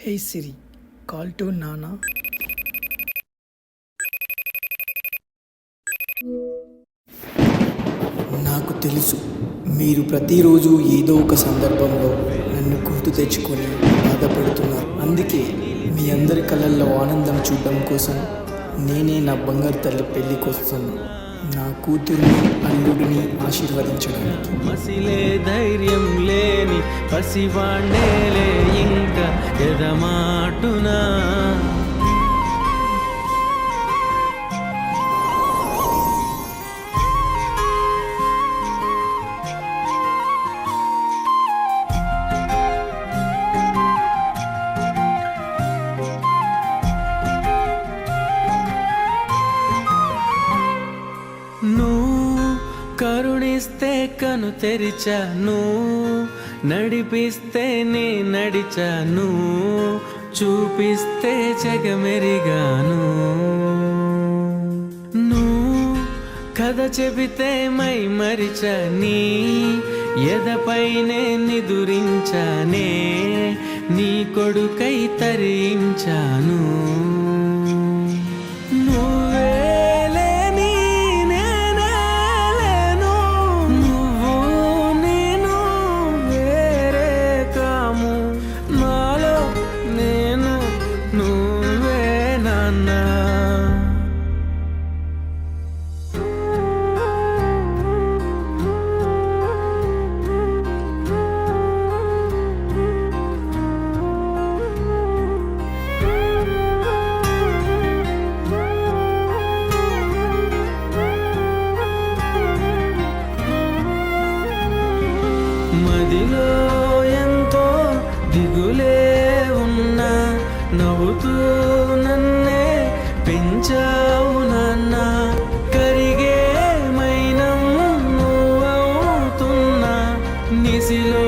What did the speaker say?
Hey Siri, call to Nana. నాకు తెలుసు మీరు ప్రతిరోజు ఏదో ఒక సందర్భంలో నన్ను గుర్తు తెచ్చుకొని బాధపడుతున్నారు. అందుకే మీ అందరి కళ్ళల్లో ఆనందం చూడడం కోసం నేనే నా బంగారు తల్లి పెళ్ళికి వస్తాను, నా కూతుర్ని అల్లుడిని ఆశీర్వదించడానికి. మసిలే ధైర్యం లేని పసివాణ్ణేలే ఇంకా ఎదమాటునా కరుణిస్తే కను తెరిచాను, నడిపిస్తే నే నడిచాను, చూపిస్తే జగమెరిగాను. నువ్వు కథ చెబితే మై మరిచని ఎదపైనే నిదురించానే, నీ కొడుకై తరించాను. మదిలో ఎంతో దిగులే ఉన్నా, నవ్వుతూ నన్నే పెంచావు నాన్న. కరిగే మైనం నువ్వవుతున్నా, నిసిలో